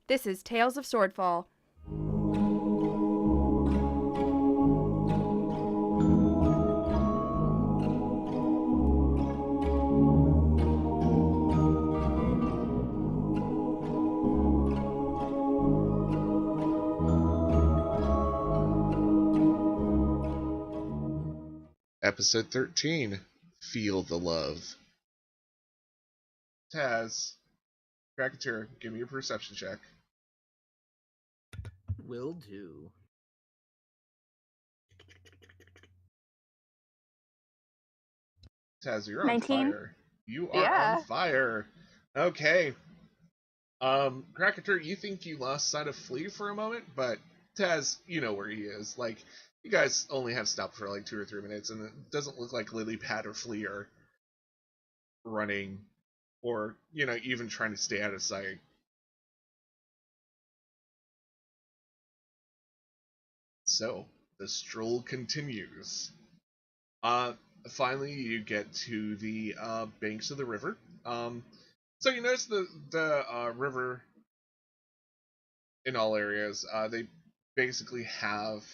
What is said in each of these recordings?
This is Tales of Swordfall. Episode 13, Feel the Love. Taz, Cracketeer, give me a perception check. Will do. Taz, you're on 19. fire. You are on Yeah. fire. Okay. Cracketeer, you think you lost sight of Flea for a moment, but Taz, you know where he is. Like, you guys only have stopped for like 2 or 3 minutes, and it doesn't look like Lilypad or Flea are running or, even trying to stay out of sight. So, the stroll continues. Finally, you get to the banks of the river. So you notice the river in all areas. They basically have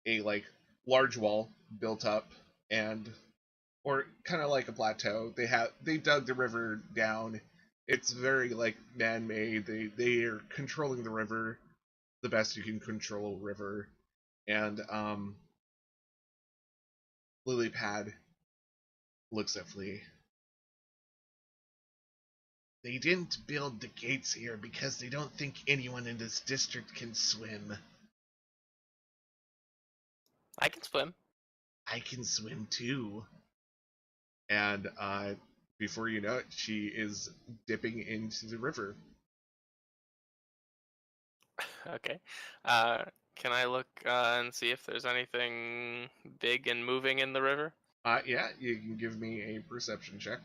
a large wall built up, or kind of like a plateau. They dug the river down. It's very man-made. They are controlling the river the best you can control a river, and Lilypad looks at Flea. They didn't build the gates here because they don't think anyone in this district can swim. I can swim. I can swim too. And before you know it, she is dipping into the river. Okay. Can I look and see if there's anything big and moving in the river? Yeah, you can give me a perception check.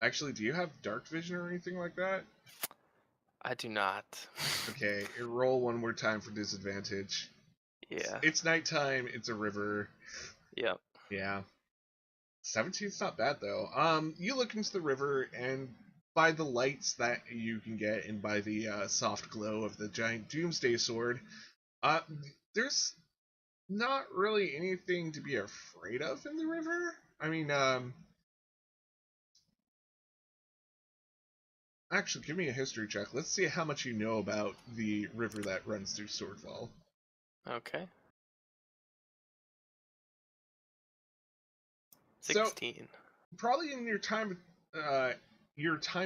Actually, do you have dark vision or anything like that? I do not. Okay, roll one more time for disadvantage. Yeah. It's nighttime, it's a river. Yep. Yeah. 17's not bad though. You look into the river, and by the lights that you can get and by the soft glow of the giant doomsday sword, there's not really anything to be afraid of in the river. I mean, actually, give me a history check. Let's see how much you know about the river that runs through Swordfall. Okay. So, 16. probably in your time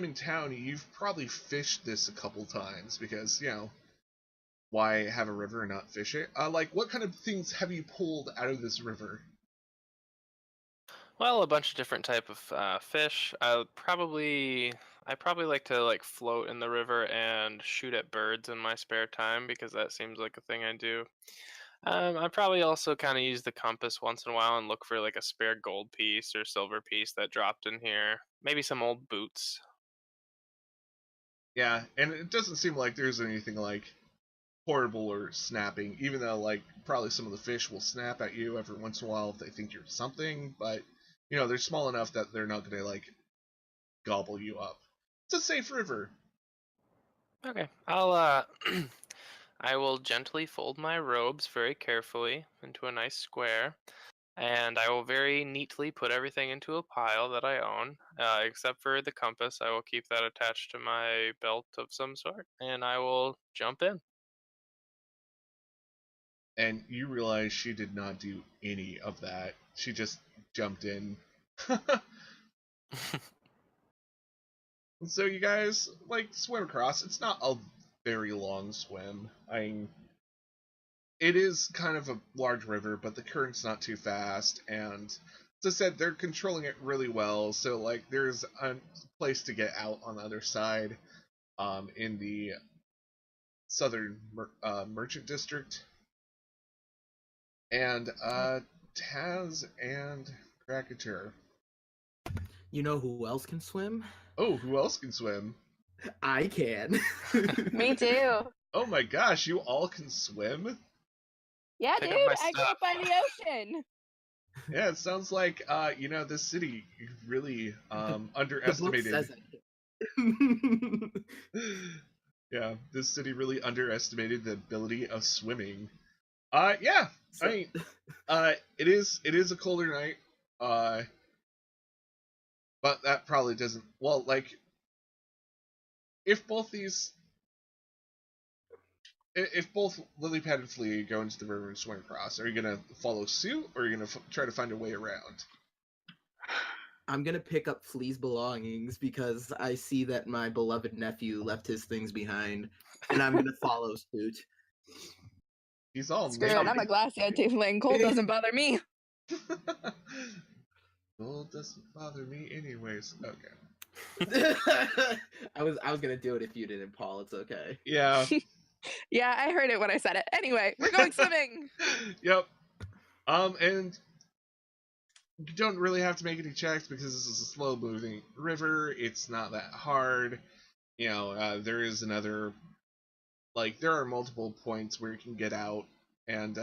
in town, you've probably fished this a couple times because, why have a river and not fish it? What kind of things have you pulled out of this river? Well, a bunch of different type of fish. I probably like to float in the river and shoot at birds in my spare time because that seems like a thing I do. I probably also kind of use the compass once in a while and look for a spare gold piece or silver piece that dropped in here. Maybe some old boots. Yeah, and it doesn't seem like there's anything horrible or snapping, even though probably some of the fish will snap at you every once in a while if they think you're something, but they're small enough that they're not gonna gobble you up. It's a safe river. Okay, I'll I will gently fold my robes very carefully into a nice square, and I will very neatly put everything into a pile that I own, except for the compass. I will keep that attached to my belt of some sort, and I will jump in. And you realize she did not do any of that. She just jumped in. So you guys swim across. It's not a very long swim. I mean, it is kind of a large river, but the current's not too fast, and as I said, they're controlling it really well. So there's a place to get out on the other side, in the southern merchant district, and Taz and Cracketeer. You know who else can swim? Oh, who else can swim? I can. Me too. Oh my gosh, you all can swim? Yeah, Pick dude, up my I grew stuff. up by the ocean. Yeah, it sounds like this city really The book underestimated. says it. Yeah, this city really underestimated the ability of swimming. Yeah, I So- mean, it is a colder night. But that probably doesn't. Well, like, if both these, if both Lilypad and Flea go into the river and swim across, are you gonna follow suit, or are you gonna try to find a way around? I'm gonna pick up Flea's belongings because I see that my beloved nephew left his things behind, and I'm gonna follow suit. He's all Screw it. I'm a naked. glassy-eyed tiefling. Cold doesn't bother me. Well, it doesn't bother me anyways. Okay. I was gonna do it if you didn't, Paul. It's okay. Yeah. Yeah, I heard it when I said it. Anyway, we're going swimming. Yep. And you don't really have to make any checks because this is a slow-moving river. It's not that hard. There is another. Like, there are multiple points where you can get out, and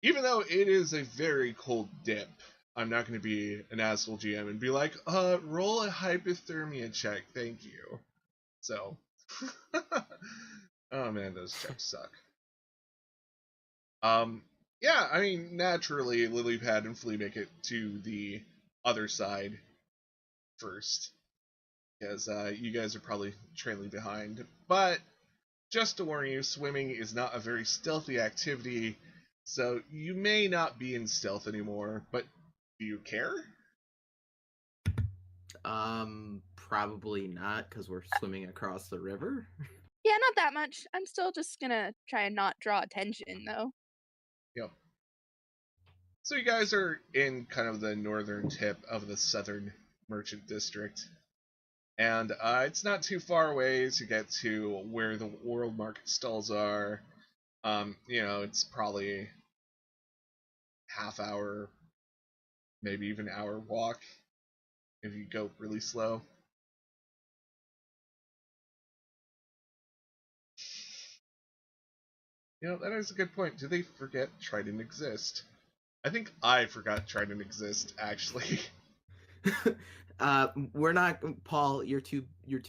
even though it is a very cold dip, I'm not going to be an asshole GM and be like, roll a hypothermia check, thank you. So, oh man, those checks suck. Yeah, I mean, naturally, Lilypad and Flea make it to the other side first, because you guys are probably trailing behind, but just to warn you, swimming is not a very stealthy activity, so you may not be in stealth anymore, but do you care? Probably not, because we're swimming across the river. Yeah, not that much. I'm still just gonna try and not draw attention, though. Yep. So you guys are in kind of the northern tip of the southern merchant district, and it's not too far away to get to where the world market stalls are. It's probably half hour, maybe even hour walk if you go really slow. That is a good point. Do they forget Trident exist? I think I forgot Trident exist, actually. We're not, Paul. You're too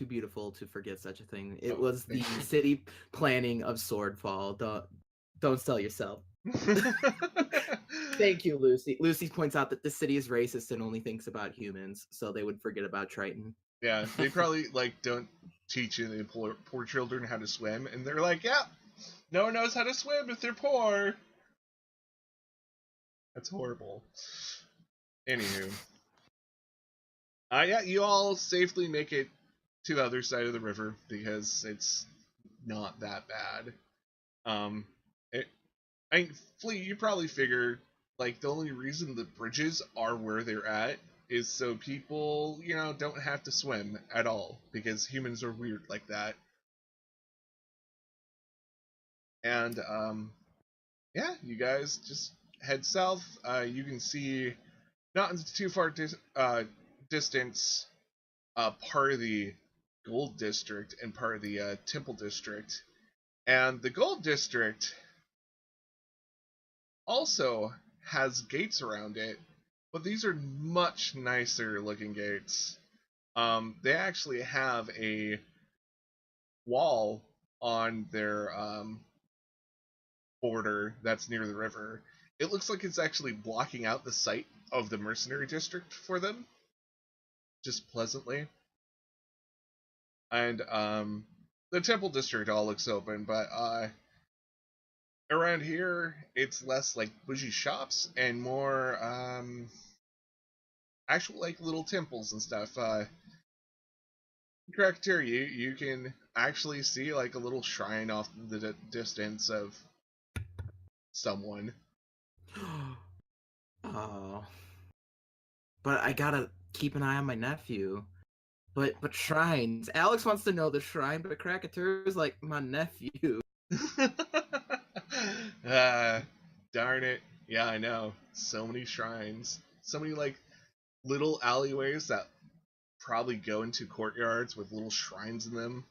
beautiful to forget such a thing. It Oh, was the thank you. city planning of Swordfall. Don't sell yourself. Thank you, Lucy. Lucy points out that the city is racist and only thinks about humans, so they would forget about Triton. Yeah, they probably don't teach the poor children how to swim, and they're like, yeah, no one knows how to swim if they're poor. That's horrible. Anywho. Yeah, you all safely make it to the other side of the river because it's not that bad. I mean, Flea, you probably figure, like, the only reason the bridges are where they're at is so people, don't have to swim at all, because humans are weird like that. And, yeah, you guys just head south. You can see, not in too far distance, part of the Gold District and part of the Temple District. And the Gold District also has gates around it, but these are much nicer looking gates. They actually have a wall on their border that's near the river. It looks like it's actually blocking out the site of the mercenary district for them, just pleasantly. And the temple district all looks open, but around here it's less like bougie shops and more actual like little temples and stuff. Correct here, you can actually see like a little shrine off the distance of someone. Oh, but I gotta keep an eye on my nephew. But shrines. Alex wants to know the shrine, but Krakatoa is like my nephew. Darn it. Yeah, I know. So many shrines. So many like little alleyways that probably go into courtyards with little shrines in them.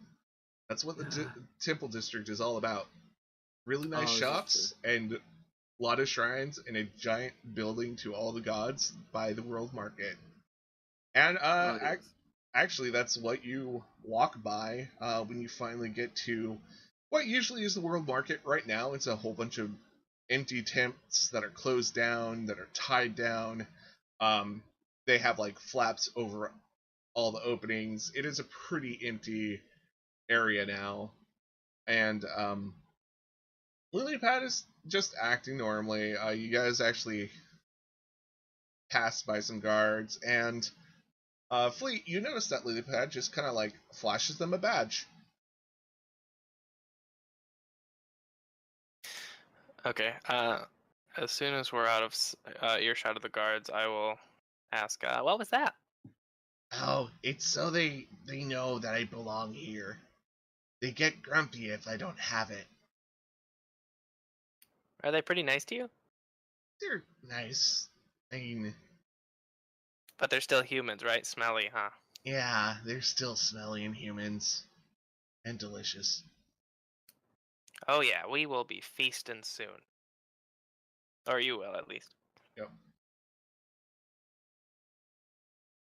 That's what the temple district is all about. Really nice Oh, this is shops and lot of shrines and a giant building to all the gods by the world market. And Oh, yes. actually, that's what you walk by when you finally get to what usually is the world market right now. It's a whole bunch of empty tents that are closed down, that are tied down. They have like flaps over all the openings. It is a pretty empty area now. And Lilypad is just acting normally. You guys actually passed by some guards, and Fleet, you notice that Lilypad just kind of like flashes them a badge. Okay. As soon as we're out of earshot of the guards, I will ask, what was that? Oh, it's so they know that I belong here. They get grumpy if I don't have it. Are they pretty nice to you? They're nice. I mean, But they're still humans, right? Smelly, huh? yeah, they're still smelly and humans. And delicious. Oh yeah, we will be feasting soon. Or you will, at least. Yep.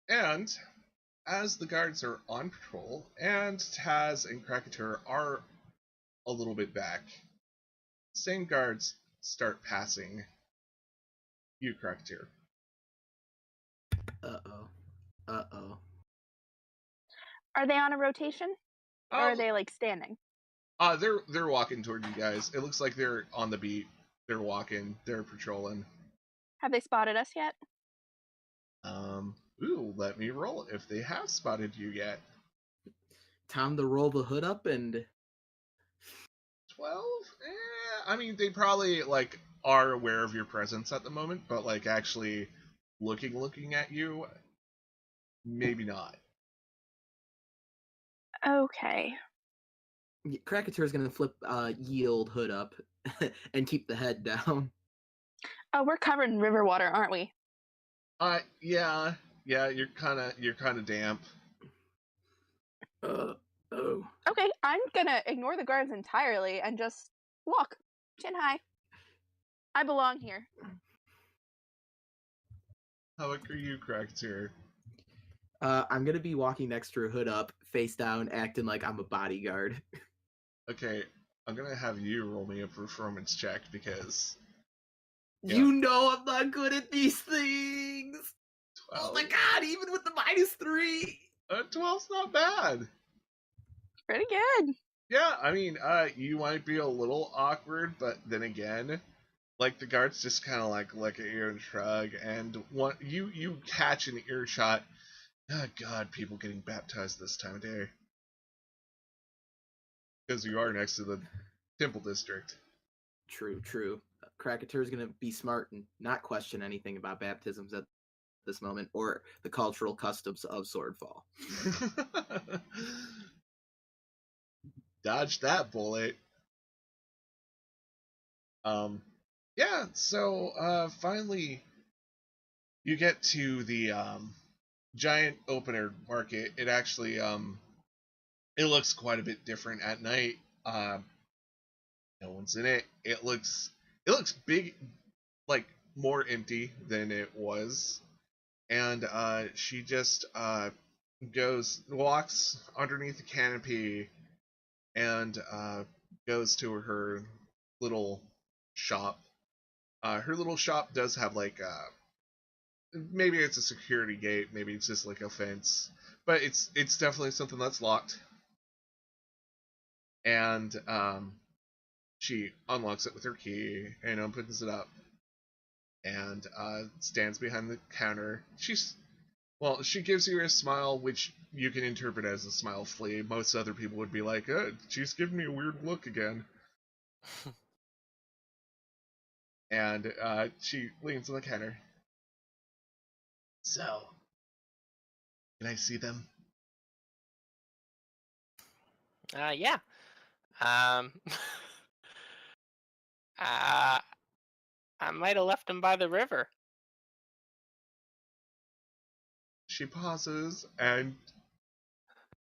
And as the guards are on patrol, and Taz and Krakatur are a little bit back, same guards start passing you, Krakatur. Uh-oh. Uh-oh. Are they on a rotation? Or are they like standing? They're walking toward you guys. It looks like they're on the beat. They're walking. They're patrolling. Have they spotted us yet? Ooh, let me roll if they have spotted you yet. Time to roll the hood up and 12? I mean, they probably like are aware of your presence at the moment, but like actually looking at you, maybe not. Okay. Krakatur is gonna flip yield hood up and keep the head down. Oh, we're covered in river water, aren't we? Yeah, you're kind of damp. Oh. Okay, I'm gonna ignore the guards entirely and just walk, chin high. I belong here. How about you, Krakatur? I'm gonna be walking next to her hood up, face down, acting like I'm a bodyguard. Okay, I'm gonna have you roll me a performance check because You know I'm not good at these things. 12. Oh my god, even with the -3. 12's not bad. Pretty good. Yeah, I mean, you might be a little awkward, but then again, like the guards just kind of like look at you and shrug, and you catch an earshot. Oh God, people getting baptized this time of day because you are next to the temple district. True. Krakatur is gonna be smart and not question anything about baptisms at this moment or the cultural customs of Swordfall. Dodge that bullet. Yeah, so finally you get to the giant open air market. It actually it looks quite a bit different at night. No one's in it. It looks big, like more empty than it was. And she just walks underneath the canopy and goes to her little shop. Her little shop does have like maybe it's a security gate, maybe it's just like a fence, but it's definitely something that's locked. And she unlocks it with her key and opens it up and stands behind the counter. She gives you a smile, which you can interpret as a smile flea. Most other people would be like, she's giving me a weird look again. And she leans on the counter. So, can I see them? Yeah. I might have left them by the river. She pauses, and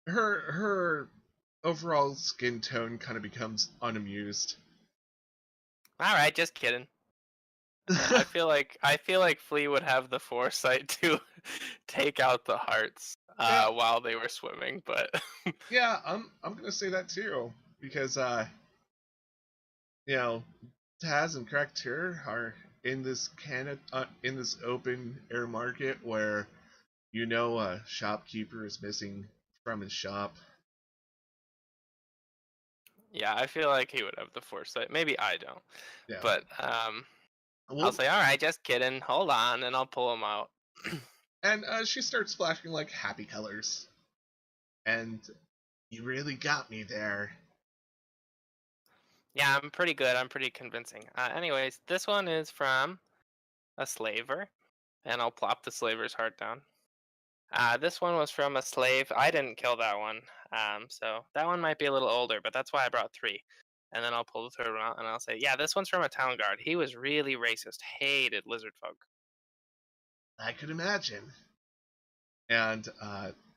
her overall skin tone kind of becomes unamused. All right, just kidding. I feel like Flea would have the foresight to take out the hearts Yeah, while they were swimming, but yeah, I'm gonna say that too because you know, Taz and Cracketeer are in this in this open air market where a shopkeeper is missing from his shop. yeah, I feel like he would have the foresight. Maybe I don't, Yeah. but I'll Well, say, all right, just kidding. Hold on, and I'll pull him out. and she starts flashing like happy colors, and you really got me there. Yeah, I'm pretty good. I'm pretty convincing. Anyways, this one is from a slaver, and I'll plop the slaver's heart down. This one was from a slave. I didn't kill that one, so that one might be a little older, but that's why I brought three. And then I'll pull the third one out, and I'll say, yeah, this one's from a town guard. He was really racist, hated lizard folk. I could imagine. And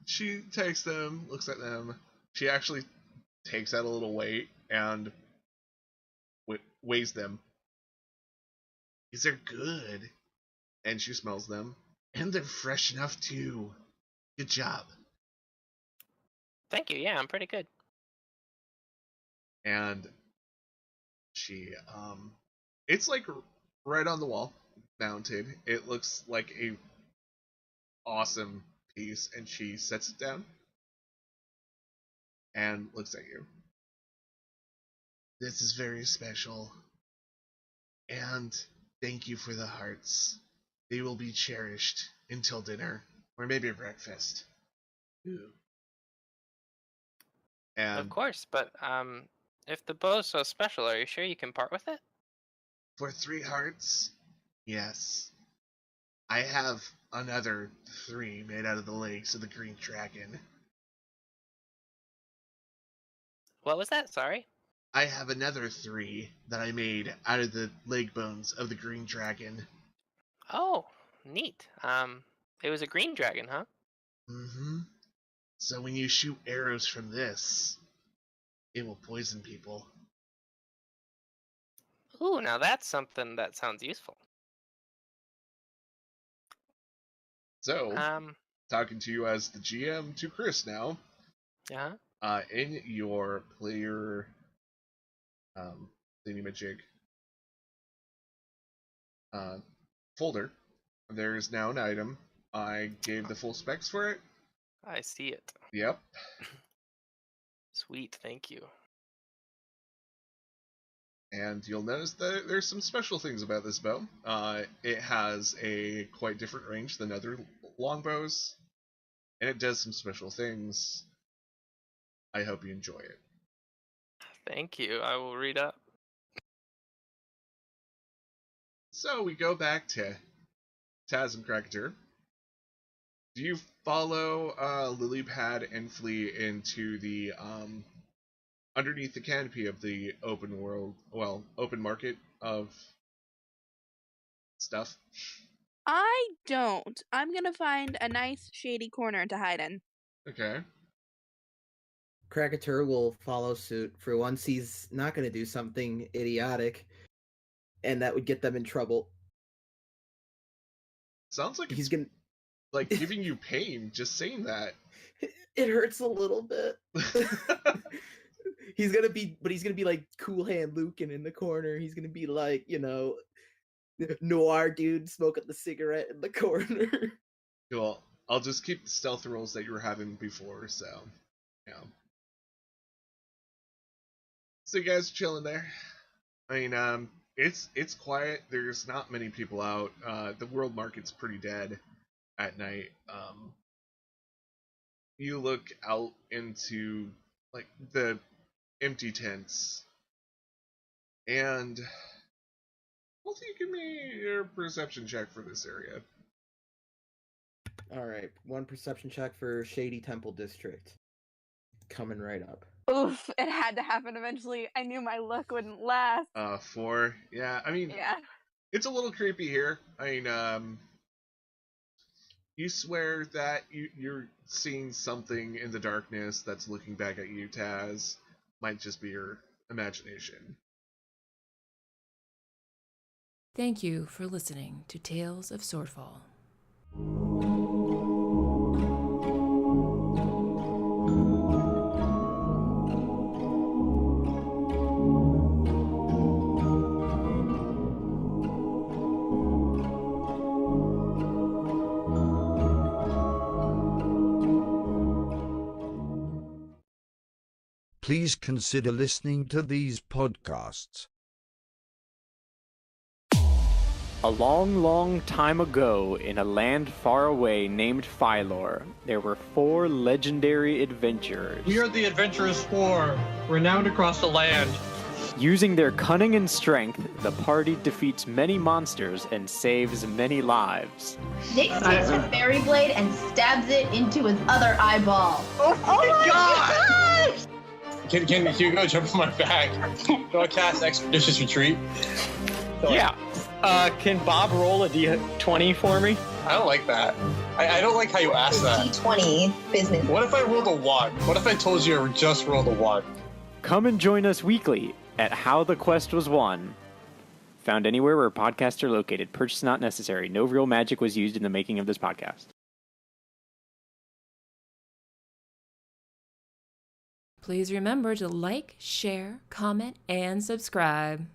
she takes them, looks at them. She actually takes out a little weight and weighs them. These are good. And she smells them. And they're fresh enough too. Good job. Thank you. Yeah, I'm pretty good. And she, it's like right on the wall, mounted. It looks like a awesome piece. And she sets it down and looks at you. This is very special. And thank you for the hearts. They will be cherished until dinner, or maybe breakfast. Ooh. Of And course, but if the bow's so special, are you sure you can part with it? for 3 hearts, yes. I have another 3 made out of the legs of the green dragon. What was that? Sorry. I have another 3 that I made out of the leg bones of the green dragon. Oh, neat. It was a green dragon, huh? Mm-hmm. So when you shoot arrows from this, it will poison people. Ooh, now that's something that sounds useful. So, Um, talking to you as the GM to Chris now. yeah. In your player thingamajig folder, there is now an item. I gave the full specs for it. I see it. Yep. Sweet, thank you. And you'll notice that there's some special things about this bow. It has a quite different range than other longbows, and it does some special things. I hope you enjoy it. Thank you. I will read up. So we go back to Taz and Cracketeer. Do you follow Lilypad and Flea into the underneath the canopy of the open market of stuff? I don't. I'm gonna find a nice shady corner to hide in. Okay. Cracketer will follow suit. For once, he's not going to do something idiotic, and that would get them in trouble. Sounds like He's it's gonna. like giving you pain just saying that. It hurts a little bit. He's gonna be like Cool Hand Lucan in the corner. He's gonna be like, noir dude smoking the cigarette in the corner. Cool. I'll just keep the stealth rolls that you were having before, so yeah. So you guys are chilling there. I mean, it's quiet. There's not many people out. The world market's pretty dead at night. You look out into like the empty tents, and both of you give me your perception check for this area. All right, 1 perception check for Shady Temple District. Coming right up. Oof, it had to happen eventually. I knew my luck wouldn't last. 4. Yeah, I mean, Yeah. it's a little creepy here. I mean, you swear that you're seeing something in the darkness that's looking back at you, Taz. Might just be your imagination. Thank you for listening to Tales of Swordfall. Please consider listening to these podcasts. A long, long time ago, in a land far away named Phylor, there were 4 legendary adventurers. We are the Adventurers 4, renowned across the land. Using their cunning and strength, the party defeats many monsters and saves many lives. Nick takes her fairy blade and stabs it into his other eyeball. Oh my god! Can you go jump on my back? Do I cast Expeditious Retreat? Yeah. Can Bob roll a D20 for me? I don't like that. I don't like how you asked that. D20 business. What if I rolled a 1? What if I told you I just rolled a 1? Come and join us weekly at How the Quest Was Won. Found anywhere where podcasts are located. Purchase not necessary. No real magic was used in the making of this podcast. Please remember to like, share, comment, and subscribe.